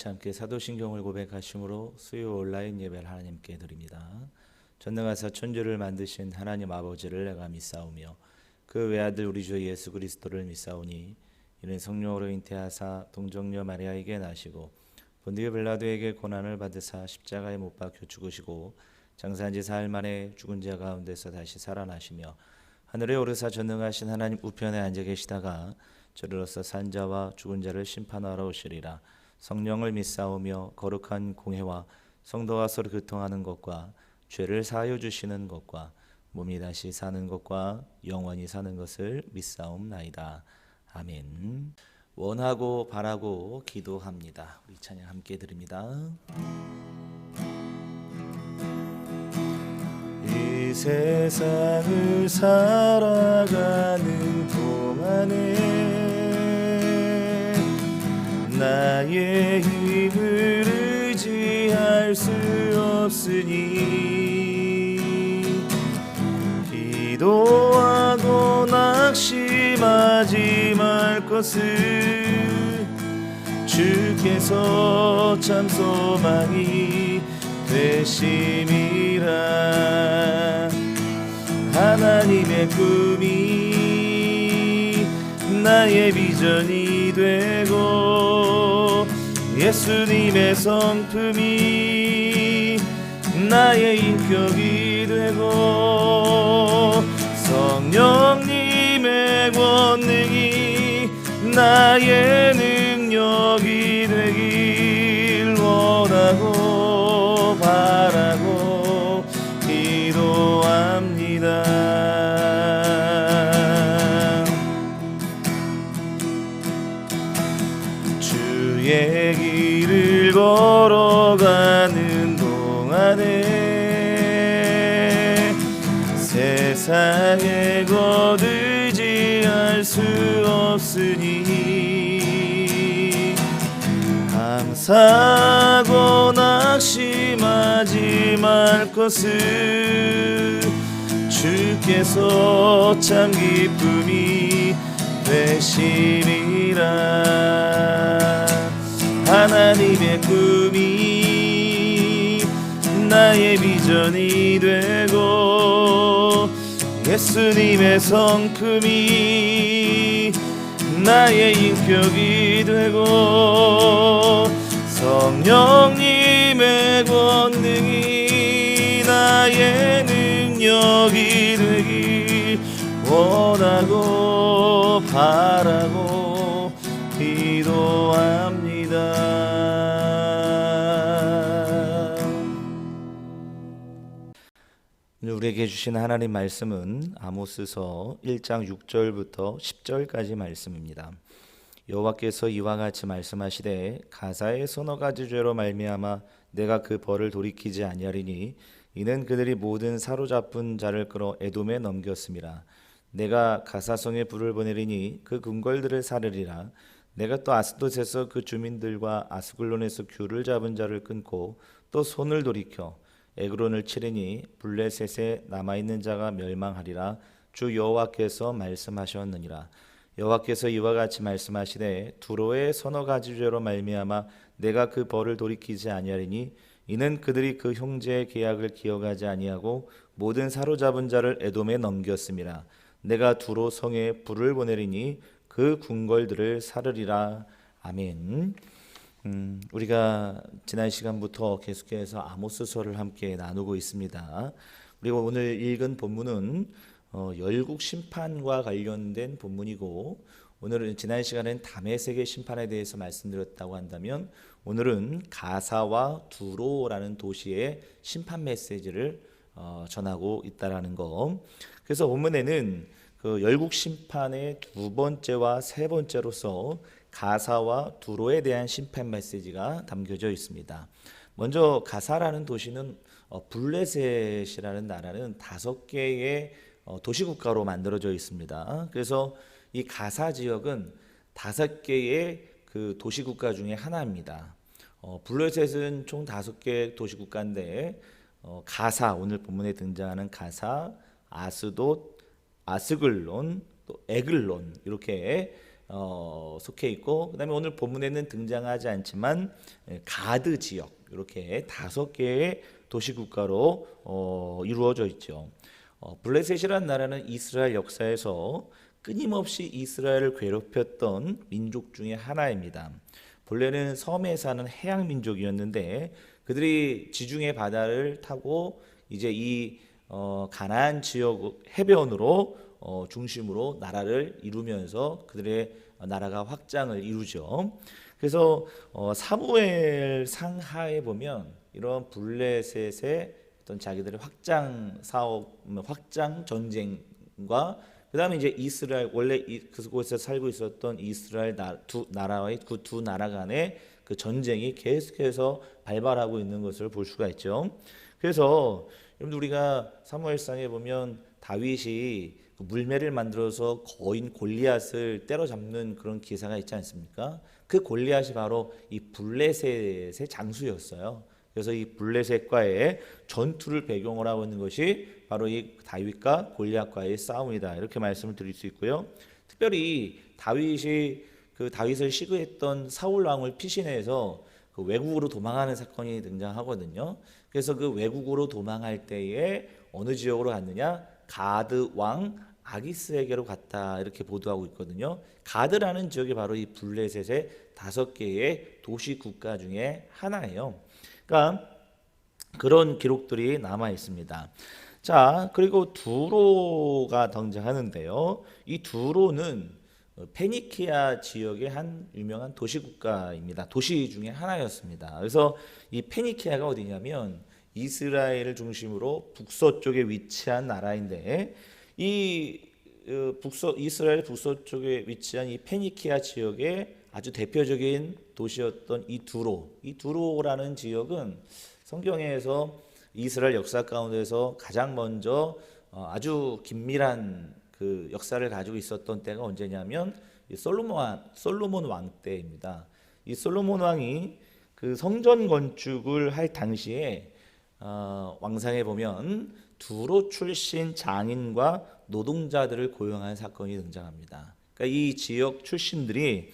같이 함께 사도신경을 고백하심으로 수요 온라인 예배를 하나님께 드립니다. 전능하사 천주를 만드신 하나님 아버지를 내가 믿사오며 그 외아들 우리 주 예수 그리스도를 믿사오니 이는 성령으로 잉태하사 동정녀 마리아에게 나시고 본디오 빌라도에게 고난을 받으사 십자가에 못 박혀 죽으시고 장사한 지 사흘 만에 죽은 자 가운데서 다시 살아나시며 하늘에 오르사 전능하신 하나님 우편에 앉아 계시다가 저리로서 산 자와 죽은 자를 심판하러 오시리라. 성령을 믿사오며 거룩한 공회와 성도와 서로 교통하는 것과 죄를 사하여 주시는 것과 몸이 다시 사는 것과 영원히 사는 것을 믿사옵나이다. 아멘. 원하고 바라고 기도합니다. 우리 찬양 함께 드립니다. 이 세상을 살아가는 동안에 나의 힘을 의지할 수 없으니 기도하고 낙심하지 말 것을 주께서 참 소망이 되심이라. 하나님의 꿈이 나의 비전이 되고 예수님의 성품이 나의 인격이 되고 성령님의 권능이 나의 능력이 되길 원하고 바라고 기도합니다. 주의 길을 걸어가는 동안에 세상에 거두지할 수 없으니 감사하고 낙심하지 말 것을 주께서 참 기쁨이 되시리라. 하나님의 꿈이 나의 비전이 되고 예수님의 성품이 나의 인격이 되고 성령님의 권능이 나의 능력이 되길 원하고 바라고 기도합니다. 우리에게 주신 하나님 말씀은 아모스서 1장 6절부터 10절까지 말씀입니다. 여호와께서 이와 같이 말씀하시되 가사의 서너 가지 죄로 말미암아 내가 그 벌을 돌이키지 아니하리니 이는 그들이 모든 사로잡은 자를 끌어 에돔에 넘겼음이라. 내가 가사성에 불을 보내리니 그 궁궐들을 사르리라. 내가 또 아스돗에서 그 주민들과 아스글론에서 귤을 잡은 자를 끊고 또 손을 돌이켜 에그론을 치르니 블레셋에 남아있는 자가 멸망하리라. 주 여호와께서 말씀하셨느니라. 여호와께서 이와 같이 말씀하시되 두로의 서너 가지 죄로 말미암아 내가 그 벌을 돌이키지 아니하리니 이는 그들이 그 형제의 계약을 기억하지 아니하고 모든 사로잡은 자를 에돔에 넘겼음이라. 내가 두로 성에 불을 보내리니 그 궁궐들을 사르리라. 아멘. 우리가 지난 시간부터 계속해서 아모스서를 함께 나누고 있습니다. 그리고 오늘 읽은 본문은 열국 심판과 관련된 본문이고, 오늘은 지난 시간엔 다메섹의 심판에 대해서 말씀드렸다고 한다면 오늘은 가사와 두로라는 도시의 심판 메시지를 전하고 있다라는 거. 그래서 본문에는 그 열국 심판의 두 번째와 세 번째로서 가사와 두로에 대한 심판 메시지가 담겨져 있습니다. 먼저 가사라는 도시는 블레셋이라는 나라는 5개의 도시국가로 만들어져 있습니다. 그래서 이 가사 지역은 5개의 그 도시국가 중에 하나입니다. 블레셋은 총 5개 도시국가인데 가사, 오늘 본문에 등장하는 가사, 아스돗, 아스글론, 또 에글론, 이렇게 속해 있고, 그다음에 오늘 본문에는 등장하지 않지만 가드 지역, 이렇게 5개의 도시국가로 이루어져 있죠. 블레셋이라는 나라는 이스라엘 역사에서 끊임없이 이스라엘을 괴롭혔던 민족 중에 하나입니다. 본래는 섬에 사는 해양 민족이었는데 그들이 지중해 바다를 타고 이제 이 가나안 지역 해변으로 중심으로 나라를 이루면서 그들의 나라가 확장을 이루죠. 그래서 사무엘 상하에 보면 이런 블레셋의 어떤 자기들의 확장 사업, 확장 전쟁과 그다음에 이제 이스라엘 원래 그곳에서 살고 있었던 이스라엘 두 나라와의 그 두 나라 간의 그 전쟁이 계속해서 발발하고 있는 것을 볼 수가 있죠. 그래서 여러분 우리가 사무엘상에 보면 다윗이 그 물매를 만들어서 거인 골리앗을 때려잡는 그런 기사가 있지 않습니까? 그 골리앗이 바로 이 블레셋의 장수였어요. 그래서 이 블레셋과의 전투를 배경으로 하고 있는 것이 바로 이 다윗과 골리앗과의 싸움이다, 이렇게 말씀을 드릴 수 있고요. 특별히 다윗을 시기했던 사울 왕을 피신해서 그 외국으로 도망하는 사건이 등장하거든요. 그래서 그 외국으로 도망할 때에 어느 지역으로 갔느냐? 가드 왕 아기스에게로 갔다, 이렇게 보도하고 있거든요. 가드라는 지역이 바로 이 블레셋의 5개의 도시 국가 중에 하나예요. 그러니까 그런 기록들이 남아 있습니다. 자, 그리고 두로가 등장하는데요. 이 두로는 페니키아 지역의 한 유명한 도시 국가입니다. 도시 중에 하나였습니다. 그래서 이 페니키아가 어디냐면 이스라엘을 중심으로 북서쪽에 위치한 나라인데 이 이스라엘 북서쪽에 위치한 이 페니키아 지역의 아주 대표적인 도시였던 이 두로라는 지역은 성경에서 이스라엘 역사 가운데서 가장 먼저 아주 긴밀한 그 역사를 가지고 있었던 때가 언제냐면 이 솔로몬 왕 때입니다. 이 솔로몬 왕이 그 성전 건축을 할 당시에 왕상에 보면 두로 출신 장인과 노동자들을 고용한 사건이 등장합니다. 그러니까 이 지역 출신들이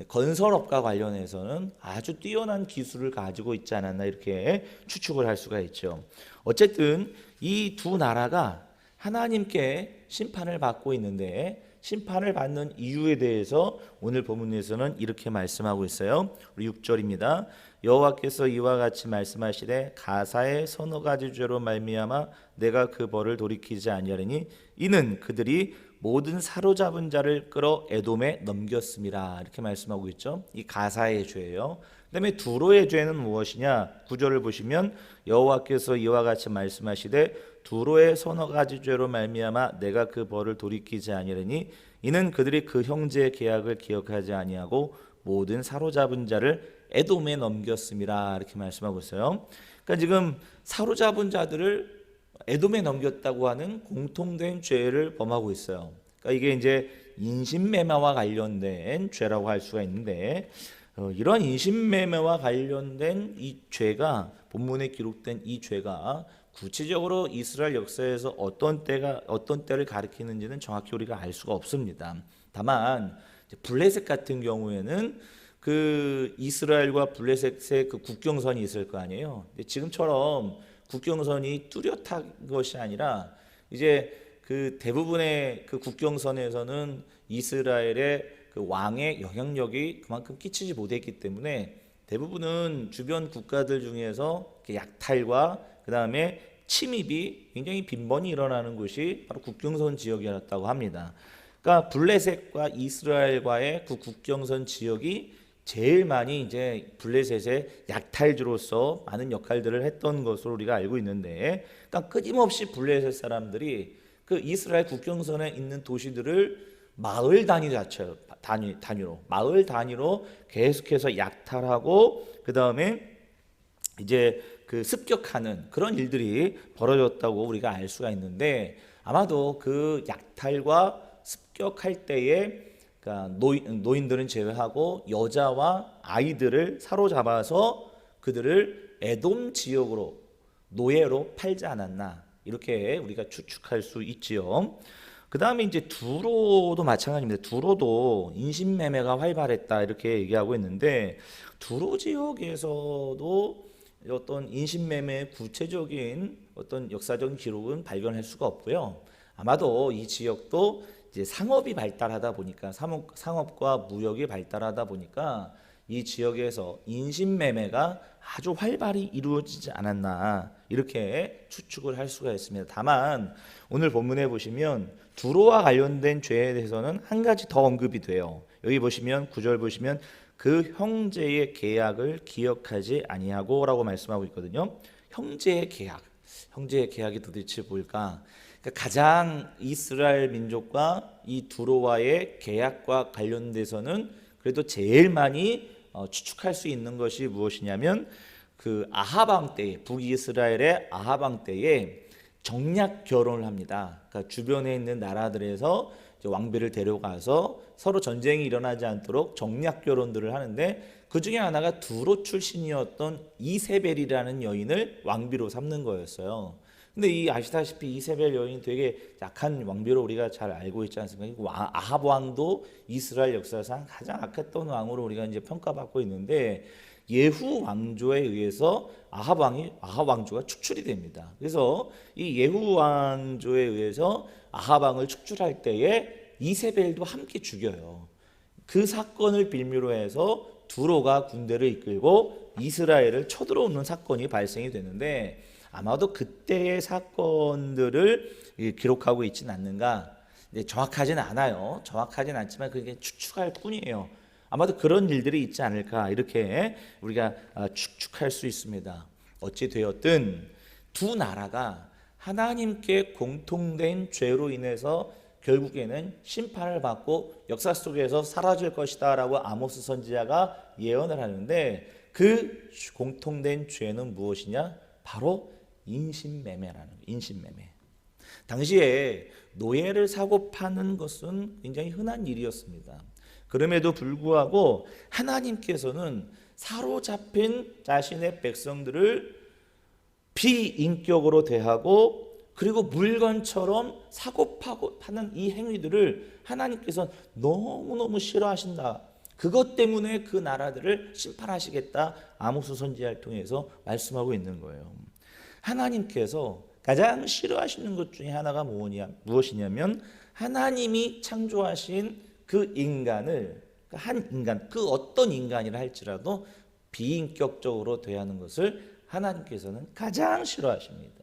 건설업과 관련해서는 아주 뛰어난 기술을 가지고 있지 않았나, 이렇게 추측을 할 수가 있죠. 어쨌든 이 두 나라가 하나님께 심판을 받고 있는데 심판을 받는 이유에 대해서 오늘 본문에서는 이렇게 말씀하고 있어요. 우리 6절입니다. 여호와께서 이와 같이 말씀하시되 가사의 서너 가지 죄로 말미암아 내가 그 벌을 돌이키지 아니하리니 이는 그들이 모든 사로잡은 자를 끌어 에돔에 넘겼음이라, 이렇게 말씀하고 있죠. 이 가사의 죄예요. 그다음에 두로의 죄는 무엇이냐? 9절을 보시면 여호와께서 이와 같이 말씀하시되 두로의 서너 가지 죄로 말미암아 내가 그 벌을 돌이키지 아니하리니 이는 그들이 그 형제의 계약을 기억하지 아니하고 모든 사로잡은 자를 에돔에 넘겼음이라, 이렇게 말씀하고 있어요. 그러니까 지금 사로잡은 자들을 에돔에 넘겼다고 하는 공통된 죄를 범하고 있어요. 그러니까 이게 이제 인신매매와 관련된 죄라고 할 수가 있는데 이런 인신매매와 관련된 이 죄가, 본문에 기록된 이 죄가 구체적으로 이스라엘 역사에서 어떤 때를 가리키는지는 정확히 우리가 알 수가 없습니다. 다만 블레셋 같은 경우에는 그 이스라엘과 블레셋의 그 국경선이 있을 거 아니에요. 근데 지금처럼 국경선이 뚜렷한 것이 아니라 이제 그 대부분의 그 국경선에서는 이스라엘의 그 왕의 영향력이 그만큼 끼치지 못했기 때문에 대부분은 주변 국가들 중에서 약탈과 그 다음에 침입이 굉장히 빈번히 일어나는 곳이 바로 국경선 지역이었다고 합니다. 그러니까 블레셋과 이스라엘과의 그 국경선 지역이 제일 많이 이제 블레셋의 약탈지로서 많은 역할들을 했던 것으로 우리가 알고 있는데, 그러니까 끊임없이 블레셋 사람들이 그 이스라엘 국경선에 있는 도시들을 마을 단위로 계속해서 약탈하고 그 다음에 이제 그 습격하는 그런 일들이 벌어졌다고 우리가 알 수가 있는데, 아마도 그 약탈과 습격할 때에 그러니까 노인들은 제외하고 여자와 아이들을 사로잡아서 그들을 에돔 지역으로 노예로 팔지 않았나, 이렇게 우리가 추측할 수 있지요. 그 다음에 이제 두로도 마찬가지입니다. 두로도 인신매매가 활발했다 이렇게 얘기하고 있는데 두로 지역에서도 어떤 인신매매의 구체적인 어떤 역사적인 기록은 발견할 수가 없고요. 아마도 이 지역도 이제 상업이 발달하다 보니까 상업과 무역이 발달하다 보니까 이 지역에서 인신매매가 아주 활발히 이루어지지 않았나 이렇게 추측을 할 수가 있습니다. 다만 오늘 본문에 보시면 두로와 관련된 죄에 대해서는 한 가지 더 언급이 돼요. 여기 보시면 9절 보시면 그 형제의 계약을 기억하지 아니하고라고 말씀하고 있거든요. 형제의 계약이 도대체 뭘까? 그러니까 가장 이스라엘 민족과 이 두로와의 계약과 관련돼서는 그래도 제일 많이 추측할 수 있는 것이 무엇이냐면 그 아합 왕 때에 북이스라엘의 아합 왕 때에 정략 결혼을 합니다. 그러니까 주변에 있는 나라들에서 왕비를 데려가서 서로 전쟁이 일어나지 않도록 정략 결혼들을 하는데 그 중에 하나가 두로 출신이었던 이세벨이라는 여인을 왕비로 삼는 거였어요. 근데 이 아시다시피 이세벨 여인이 되게 약한 왕비로 우리가 잘 알고 있지 않습니까? 아합 왕도 이스라엘 역사상 가장 악했던 왕으로 우리가 이제 평가받고 있는데 예후 왕조에 의해서 아합 왕조가 축출이 됩니다. 그래서 이 예후 왕조에 의해서 아합 왕을 축출할 때에 이세벨도 함께 죽여요. 그 사건을 빌미로 해서 두로가 군대를 이끌고 이스라엘을 쳐들어오는 사건이 발생이 되는데 아마도 그때의 사건들을 기록하고 있지는 않는가. 정확하지는 않아요. 정확하지는 않지만 그게 추측할 뿐이에요. 아마도 그런 일들이 있지 않을까 이렇게 우리가 추측할 수 있습니다. 어찌 되었든 두 나라가 하나님께 공통된 죄로 인해서 결국에는 심판을 받고 역사 속에서 사라질 것이다 라고 아모스 선지자가 예언을 하는데 그 공통된 죄는 무엇이냐? 바로 인신매매라는 거예요. 인신매매. 당시에 노예를 사고 파는 것은 굉장히 흔한 일이었습니다. 그럼에도 불구하고 하나님께서는 사로잡힌 자신의 백성들을 비인격으로 대하고 그리고 물건처럼 사고 파는 이 행위들을 하나님께서 너무너무 싫어하신다. 그것 때문에 그 나라들을 심판하시겠다. 아모스 선지자를 통해서 말씀하고 있는 거예요. 하나님께서 가장 싫어하시는 것 중에 하나가 무엇이냐면 하나님이 창조하신 그 인간을 한 인간 그 어떤 인간이라 할지라도 비인격적으로 대하는 것을 하나님께서는 가장 싫어하십니다.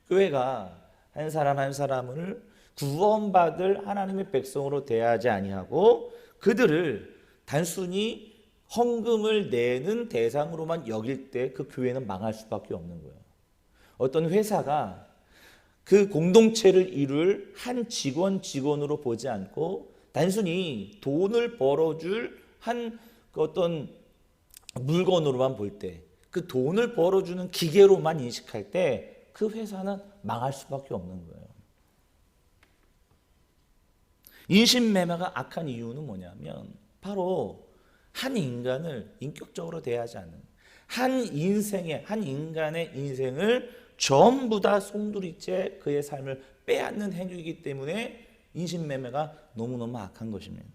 교회가 한 사람 한 사람을 구원받을 하나님의 백성으로 대하지 아니하고 그들을 단순히 헌금을 내는 대상으로만 여길 때 그 교회는 망할 수밖에 없는 거예요. 어떤 회사가 그 공동체를 이룰 한 직원으로 보지 않고 단순히 돈을 벌어줄 한 어떤 물건으로만 볼 때, 그 돈을 벌어주는 기계로만 인식할 때 그 회사는 망할 수밖에 없는 거예요. 인신매매가 악한 이유는 뭐냐면 바로 한 인간을 인격적으로 대하지 않는 한 인간의 인생을 전부 다 송두리째 그의 삶을 빼앗는 행위이기 때문에 인신매매가 너무너무 악한 것입니다.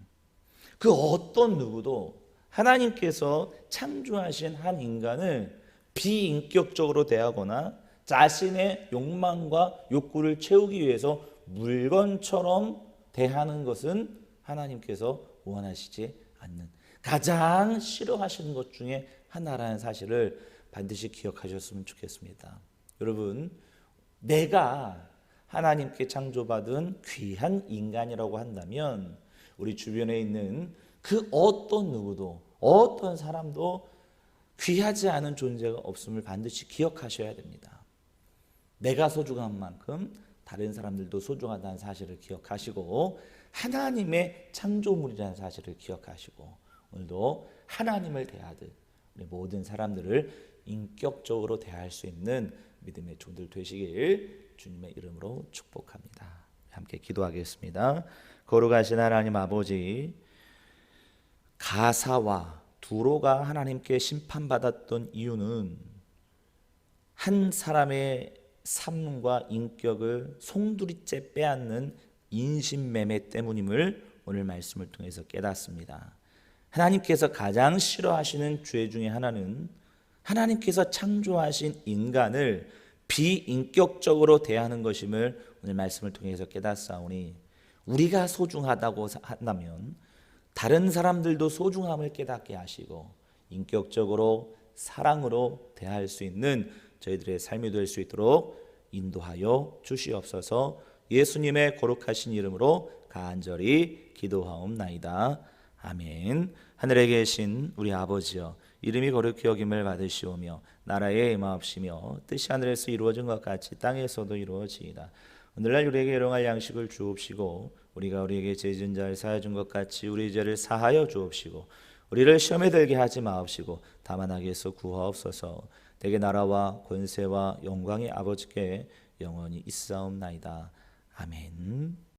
그 어떤 누구도 하나님께서 창조하신 한 인간을 비인격적으로 대하거나 자신의 욕망과 욕구를 채우기 위해서 물건처럼 대하는 것은 하나님께서 원하시지 않는 가장 싫어하시는 것 중에 하나라는 사실을 반드시 기억하셨으면 좋겠습니다. 여러분, 내가 하나님께 창조받은 귀한 인간이라고 한다면 우리 주변에 있는 그 어떤 누구도 어떤 사람도 귀하지 않은 존재가 없음을 반드시 기억하셔야 됩니다. 내가 소중한 만큼 다른 사람들도 소중하다는 사실을 기억하시고 하나님의 창조물이라는 사실을 기억하시고 오늘도 하나님을 대하듯 우리 모든 사람들을 인격적으로 대할 수 있는 믿음의 종들 되시길 주님의 이름으로 축복합니다. 함께 기도하겠습니다. 거룩하신 하나님 아버지, 가사와 두로가 하나님께 심판받았던 이유는 한 사람의 삶과 인격을 송두리째 빼앗는 인신매매 때문임을 오늘 말씀을 통해서 깨닫습니다. 하나님께서 가장 싫어하시는 죄 중에 하나는 하나님께서 창조하신 인간을 비인격적으로 대하는 것임을 오늘 말씀을 통해서 깨닫사오니, 우리가 소중하다고 한다면 다른 사람들도 소중함을 깨닫게 하시고 인격적으로 사랑으로 대할 수 있는 저희들의 삶이 될 수 있도록 인도하여 주시옵소서. 예수님의 거룩하신 이름으로 간절히 기도하옵나이다. 아멘. 하늘에 계신 우리 아버지여, 이름이 거룩히 여김을 받으시오며 나라에 임하옵시며 뜻이 하늘에서 이루어진 것 같이 땅에서도 이루어지이다. 오늘날 우리에게 일용할 양식을 주옵시고 우리가 우리에게 죄 지은 자를 사하여 준 것 같이 우리 죄를 사하여 주옵시고 우리를 시험에 들게 하지 마옵시고 다만 악에서 구하옵소서. 대개 나라와 권세와 영광이 아버지께 영원히 있사옵나이다. 아멘.